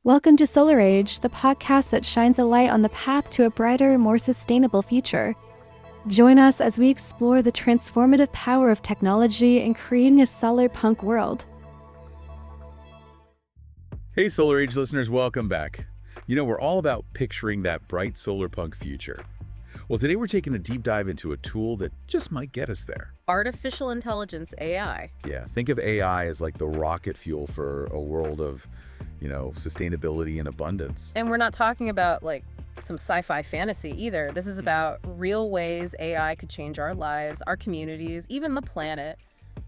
Welcome to Solar Age, the podcast that shines a light on the path to a brighter, more sustainable future. Join us as we explore the transformative power of technology in creating a Solarpunk world. Hey Solar Age listeners, welcome back. We're all about picturing that bright Solarpunk future. Well, today we're taking a deep dive into a tool that just might get us there. Artificial intelligence, AI. Yeah, think of AI as like the rocket fuel for a world of, sustainability and abundance. And we're not talking about like some sci-fi fantasy either. This is about real ways AI could change our lives, our communities, even the planet.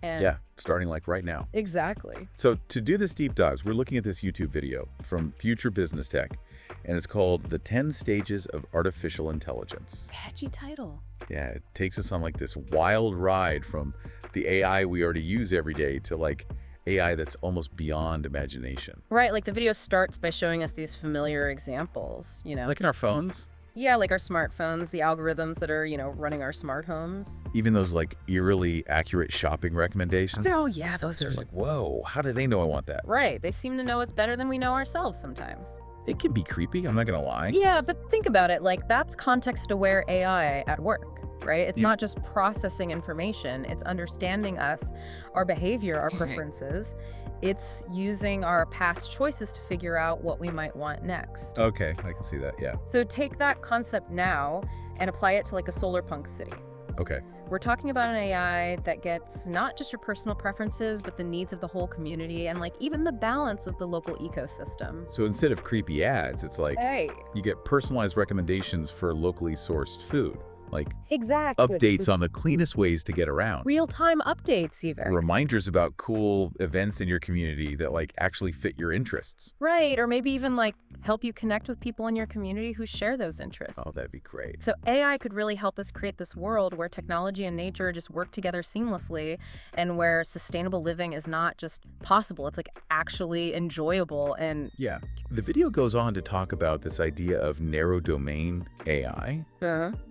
And Yeah, starting like right now. exactly. So to do this deep dive, we're looking at this YouTube video from Future Business Tech, and it's called The 10 Stages of Artificial Intelligence. Catchy title. Yeah, it takes us on like this wild ride from the AI we already use every day to like AI that's almost beyond imagination. Right, like the video starts by showing us these familiar examples, Like in our phones, Yeah, like our smartphones, the algorithms that are, running our smart homes. even those like eerily accurate shopping recommendations. Oh yeah, those are There's like, whoa, how do they know I want that? right. They seem to know us better than we know ourselves sometimes. It can be creepy, I'm not gonna lie. Yeah, but think about it, like that's context-aware AI at work, right? It's not just processing information, it's understanding us, our behavior, our preferences. It's using our past choices to figure out what we might want next. Okay, I can see that, yeah. So take that concept now and apply it to like a Solarpunk city. Okay, We're talking about an AI that gets not just your personal preferences, but the needs of the whole community and like even the balance of the local ecosystem. so instead of creepy ads, it's like Hey, you get personalized recommendations for locally sourced food, like exactly. updates on the cleanest ways to get around. Real-time updates even. Reminders about cool events in your community that like actually fit your interests. Right, or maybe even like help you connect with people in your community who share those interests. Oh, that'd be great. So AI could really help us create this world where technology and nature just work together seamlessly and where sustainable living is not just possible, it's like actually enjoyable and Yeah, the video goes on to talk about this idea of narrow domain AI,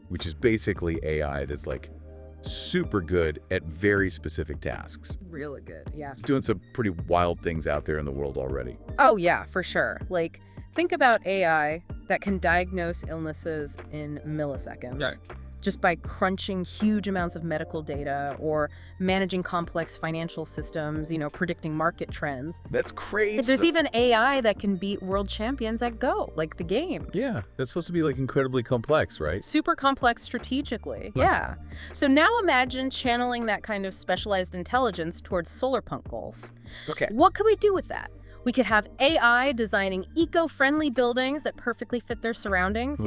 which is basically AI that's like super good at very specific tasks. really good. Yeah. It's doing some pretty wild things out there in the world already. Oh yeah, for sure. Like think about AI that can diagnose illnesses in milliseconds. Right. Just by crunching huge amounts of medical data or managing complex financial systems, predicting market trends. That's crazy. There's even AI that can beat world champions at Go, like the game. Yeah, that's supposed to be like incredibly complex, right? Super complex strategically. Right. Yeah. So now imagine channeling that kind of specialized intelligence towards Solarpunk goals. Okay. What could we do with that? We could have AI designing eco-friendly buildings that perfectly fit their surroundings,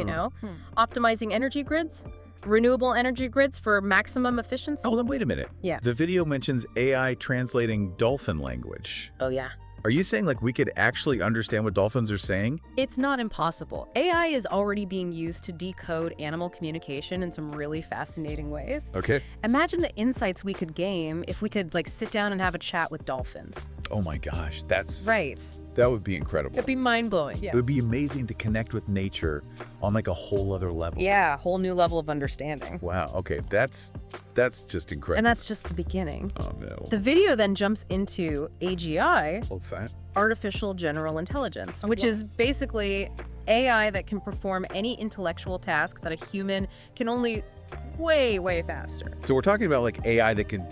optimizing energy grids, renewable energy grids for maximum efficiency. Oh, then wait a minute. Yeah. The video mentions AI translating dolphin language. Oh, yeah. Are you saying like we could actually understand what dolphins are saying? It's not impossible. AI is already being used to decode animal communication in some really fascinating ways. Okay. Imagine the insights we could gain if we could like sit down and have a chat with dolphins. Oh my gosh, Right. that would be incredible. It'd be mind-blowing. It would be amazing to connect with nature on like a whole other level. Yeah, whole new level of understanding. Wow. Okay, that's just incredible. And that's just the beginning. Oh no. The video then jumps into AGI, What's that? Artificial General Intelligence, which is basically AI that can perform any intellectual task that a human can only way, way faster. So we're talking about like AI that can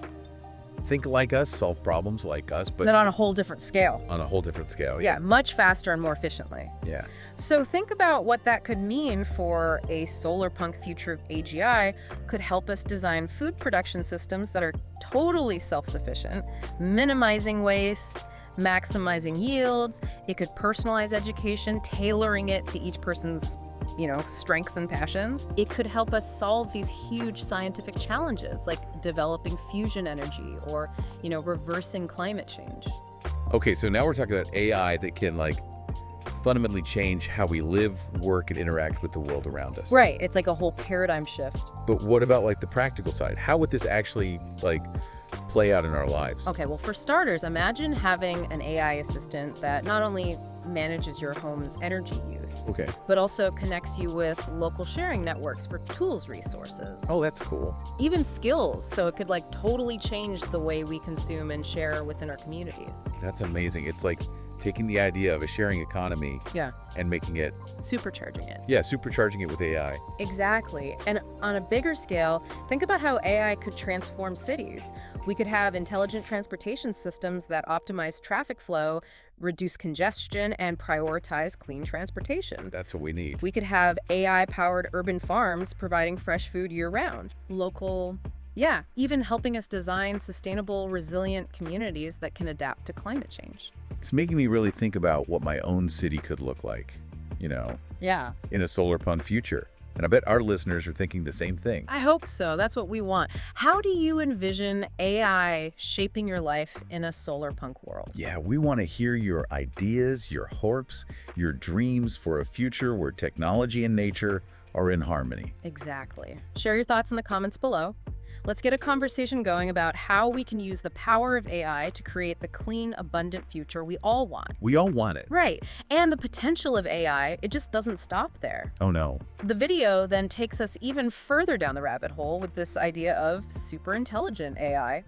think like us, solve problems like us, but But on a whole different scale. on a whole different scale. Yeah, much faster and more efficiently. Yeah. So think about what that could mean for a Solarpunk future of AGI could help us design food production systems that are totally self-sufficient, minimizing waste, maximizing yields. It could personalize education, tailoring it to each person's strengths and passions. It could help us solve these huge scientific challenges like developing fusion energy or, reversing climate change. Okay, so now we're talking about AI that can like fundamentally change how we live, work, and interact with the world around us. Right, it's like a whole paradigm shift. But what about like the practical side? How would this actually like play out in our lives? Okay, well, for starters, imagine having an AI assistant that not only manages your home's energy use. Okay. But also connects you with local sharing networks for tools resources. Oh, that's cool. Even skills, so it could like totally change the way we consume and share within our communities. That's amazing. It's like taking the idea of a sharing economy Yeah. and making it, Supercharging it. yeah, supercharging it with AI. Exactly. And on a bigger scale, think about how AI could transform cities. We could have intelligent transportation systems that optimize traffic flow, reduce congestion, and prioritize clean transportation. That's what we need. We could have AI-powered urban farms providing fresh food year-round. Local, yeah, even helping us design sustainable, resilient communities that can adapt to climate change. It's making me really think about what my own city could look like, Yeah. in a Solarpunk future. And I bet our listeners are thinking the same thing. I hope so. That's what we want. How do you envision AI shaping your life in a Solarpunk world? Yeah, we want to hear your ideas, your hopes, your dreams for a future where technology and nature are in harmony. Exactly. Share your thoughts in the comments below. Let's get a conversation going about how we can use the power of AI to create the clean, abundant future we all want. We all want it. Right. And the potential of AI, it just doesn't stop there. Oh no. The video then takes us even further down the rabbit hole with this idea of superintelligent AI.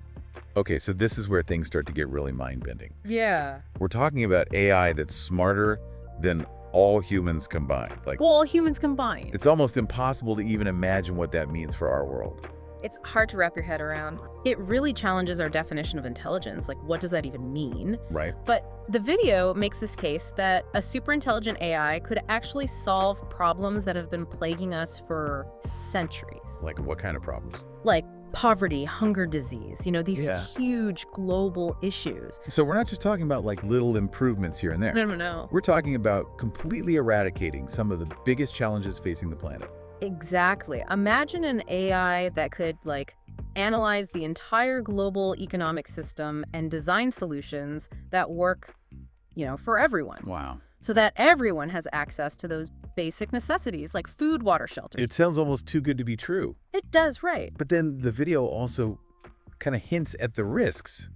Okay, so this is where things start to get really mind-bending. Yeah. We're talking about AI that's smarter than all humans combined. Like, All humans combined. it's almost impossible to even imagine what that means for our world. It's hard to wrap your head around. It really challenges our definition of intelligence. Like, what does that even mean? Right. But the video makes this case that a superintelligent AI could actually solve problems that have been plaguing us for centuries. Like, what kind of problems? Like poverty, hunger, disease, these Yeah. huge global issues. So we're not just talking about like little improvements here and there. No. We're talking about completely eradicating some of the biggest challenges facing the planet. Exactly. Imagine an AI that could analyze the entire global economic system and design solutions that work, for everyone. Wow. So that everyone has access to those basic necessities like food, water, shelter. It sounds almost too good to be true. It does, right. But then the video also kind of hints at the risks,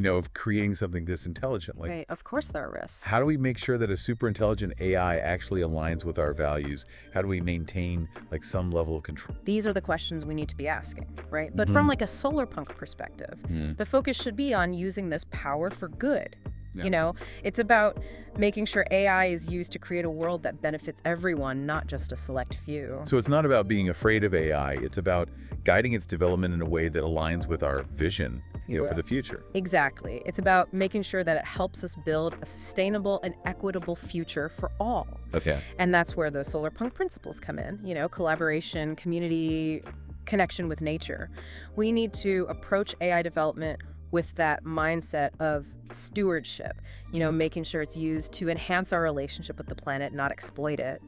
of creating something this intelligent. Like, Right, of course there are risks. how do we make sure that a super intelligent AI actually aligns with our values? How do we maintain some level of control? These are the questions we need to be asking, right? But from a Solarpunk perspective, the focus should be on using this power for good. Yeah. It's about making sure AI is used to create a world that benefits everyone, not just a select few. So it's not about being afraid of AI. It's about guiding its development in a way that aligns with our vision, for the future. Exactly. It's about making sure that it helps us build a sustainable and equitable future for all. Okay. And that's where those Solarpunk principles come in, collaboration, community, connection with nature. We need to approach AI development with that mindset of stewardship, making sure it's used to enhance our relationship with the planet, not exploit it.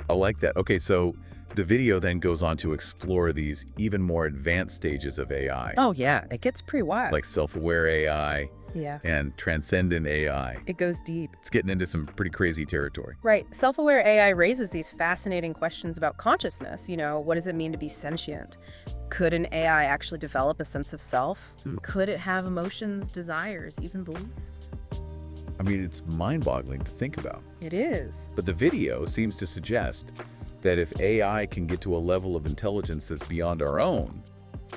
I like that. Okay, so the video then goes on to explore these even more advanced stages of AI. Oh, yeah. It gets pretty wild. Like self-aware AI Yeah. and transcendent AI. It goes deep. It's getting into some pretty crazy territory. Right. Self-aware AI raises these fascinating questions about consciousness. What does it mean to be sentient? Could an AI actually develop a sense of self? Could it have emotions, desires, even beliefs? I mean, it's mind-boggling to think about. It is. But the video seems to suggest that if AI can get to a level of intelligence that's beyond our own,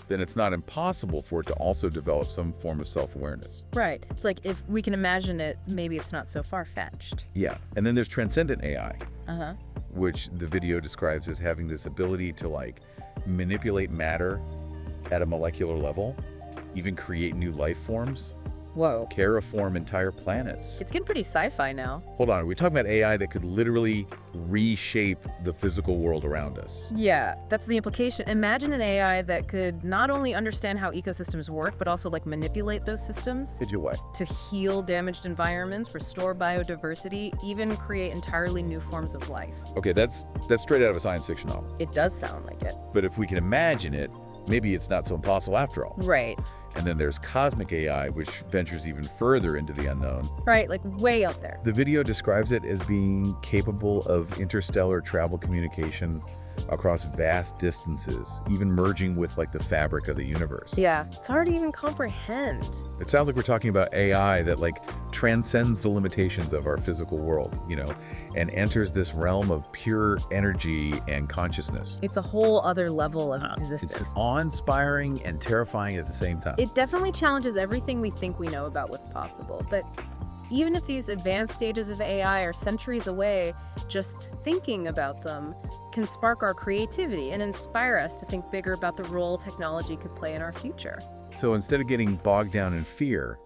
then it's not impossible for it to also develop some form of self-awareness. Right. It's like if we can imagine it, maybe it's not so far-fetched. Yeah. And then there's transcendent AI, Uh-huh. which the video describes as having this ability to manipulate matter at a molecular level, even create new life forms, Whoa. terraform entire planets. It's getting pretty sci-fi now. Hold on, are we talking about AI that could literally reshape the physical world around us? Yeah, that's the implication. Imagine an AI that could not only understand how ecosystems work, but also manipulate those systems Did you what? to heal damaged environments, restore biodiversity, even create entirely new forms of life. Okay, that's straight out of a science fiction novel. It does sound like it. But if we can imagine it, maybe it's not so impossible after all. Right. And then there's cosmic AI, which ventures even further into the unknown. Right, way out there. The video describes it as being capable of interstellar travel communication, across vast distances, even merging with like the fabric of the universe. Yeah, it's hard to even comprehend. It sounds like we're talking about AI that like transcends the limitations of our physical world, and enters this realm of pure energy and consciousness. It's a whole other level of existence. It's awe-inspiring and terrifying at the same time. It definitely challenges everything we think we know about what's possible. But even if these advanced stages of AI are centuries away, just thinking about them can spark our creativity and inspire us to think bigger about the role technology could play in our future. So instead of getting bogged down in fear,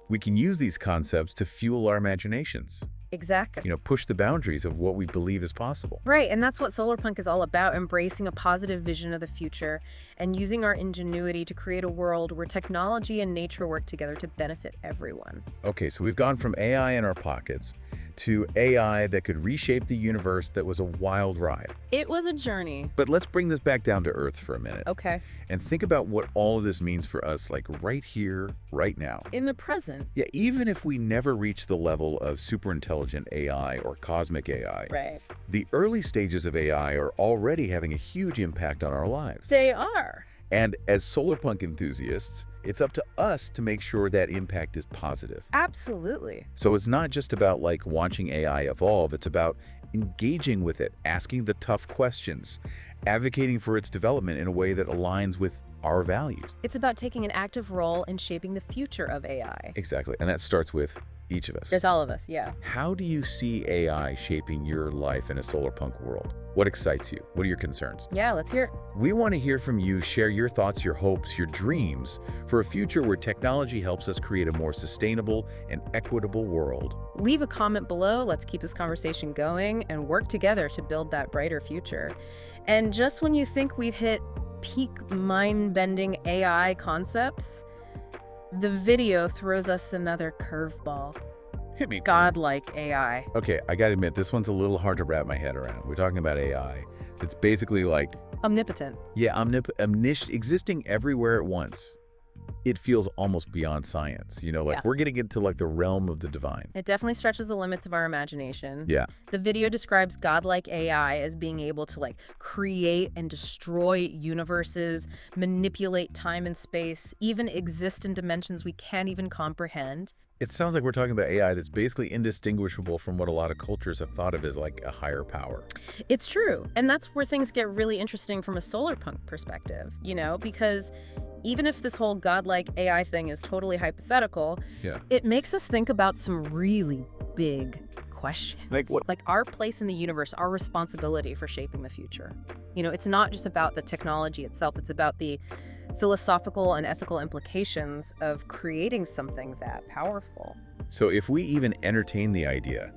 we can use these concepts to fuel our imaginations. Exactly. Push the boundaries of what we believe is possible. Right, and that's what Solarpunk is all about, embracing a positive vision of the future and using our ingenuity to create a world where technology and nature work together to benefit everyone. Okay, so we've gone from AI in our pockets to AI that could reshape the universe that was a wild ride. It was a journey. But let's bring this back down to earth for a minute. Okay. And think about what all of this means for us, like right here, right now. In the present. Yeah, even if we never reach the level of superintelligent AI or cosmic AI, Right. the early stages of AI are already having a huge impact on our lives. They are. And as Solarpunk enthusiasts, it's up to us to make sure that impact is positive. Absolutely. So it's not just about like watching AI evolve, it's about engaging with it, asking the tough questions, advocating for its development in a way that aligns with our values. It's about taking an active role in shaping the future of AI. Exactly. And that starts with each of us. There's all of us, yeah. How do you see AI shaping your life in a Solarpunk world? What excites you? What are your concerns? Yeah, let's hear it. We want to hear from you. Share your thoughts, your hopes, your dreams for a future where technology helps us create a more sustainable and equitable world. Leave a comment below. Let's keep this conversation going and work together to build that brighter future. And just when you think we've hit peak mind-bending AI concepts, the video throws us another curveball. Hit me. Godlike AI. Okay, I gotta admit, this one's a little hard to wrap my head around. We're talking about AI. It's basically like, Omnipotent. yeah, existing everywhere at once. It feels almost beyond science, Yeah. we're getting into like the realm of the divine. It definitely stretches the limits of our imagination. Yeah. The video describes godlike AI as being able to create and destroy universes, manipulate time and space, even exist in dimensions we can't even comprehend. It sounds like we're talking about AI that's basically indistinguishable from what a lot of cultures have thought of as like a higher power. It's true. And that's where things get really interesting from a Solarpunk perspective, because even if this whole godlike AI thing is totally hypothetical, Yeah. it makes us think about some really big questions. Like what? Like our place in the universe, our responsibility for shaping the future. It's not just about the technology itself, it's about the philosophical and ethical implications of creating something that powerful. So if we even entertain the idea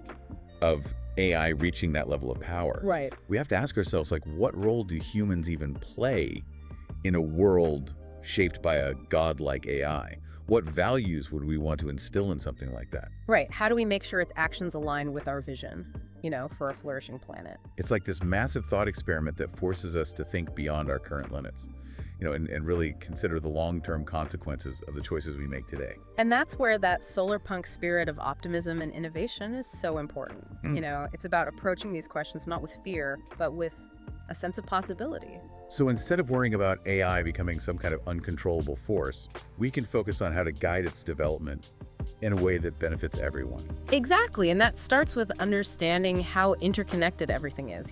of AI reaching that level of power, Right. we have to ask ourselves, like, what role do humans even play in a world shaped by a godlike AI? What values would we want to instill in something like that? Right. How do we make sure its actions align with our vision, for a flourishing planet? It's like this massive thought experiment that forces us to think beyond our current limits, and really consider the long-term consequences of the choices we make today. And that's where that Solarpunk spirit of optimism and innovation is so important. It's about approaching these questions not with fear, but with a sense of possibility. So instead of worrying about AI becoming some kind of uncontrollable force, we can focus on how to guide its development in a way that benefits everyone. Exactly. And that starts with understanding how interconnected everything is,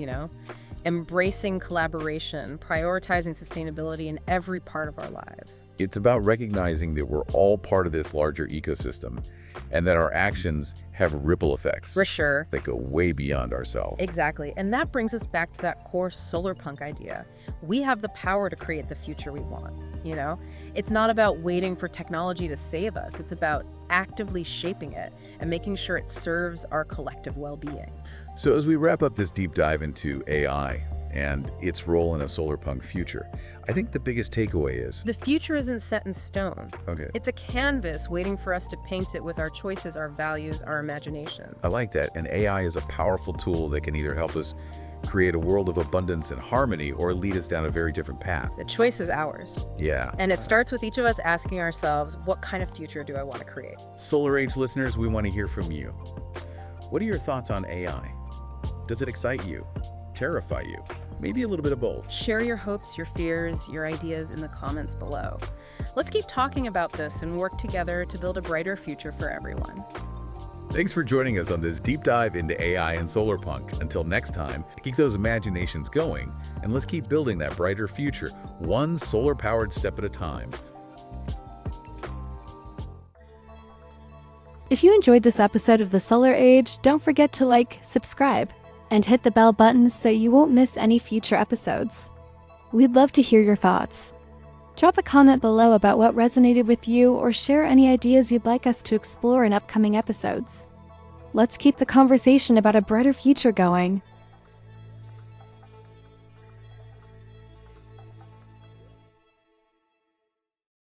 embracing collaboration, prioritizing sustainability in every part of our lives. It's about recognizing that we're all part of this larger ecosystem and that our actions have ripple effects. For sure. That go way beyond ourselves. Exactly. And that brings us back to that core Solarpunk idea. We have the power to create the future we want, It's not about waiting for technology to save us. It's about actively shaping it and making sure it serves our collective well-being. So as we wrap up this deep dive into AI and its role in a Solarpunk future, I think the biggest takeaway is the future isn't set in stone. Okay. It's a canvas waiting for us to paint it with our choices, our values, our imaginations. I like that. And AI is a powerful tool that can either help us create a world of abundance and harmony or lead us down a very different path. The choice is ours. Yeah. And it starts with each of us asking ourselves, what kind of future do I want to create? Solar Age listeners, we want to hear from you. What are your thoughts on AI? Does it excite you? Terrify you? maybe a little bit of both. Share your hopes, your fears, your ideas in the comments below. Let's keep talking about this and work together to build a brighter future for everyone. Thanks for joining us on this deep dive into AI and Solarpunk. Until next time, keep those imaginations going, and let's keep building that brighter future, one solar-powered step at a time. If you enjoyed this episode of The Solar Age, don't forget to like, subscribe, and hit the bell button so you won't miss any future episodes. We'd love to hear your thoughts. Drop a comment below about what resonated with you or share any ideas you'd like us to explore in upcoming episodes. Let's keep the conversation about a brighter future going.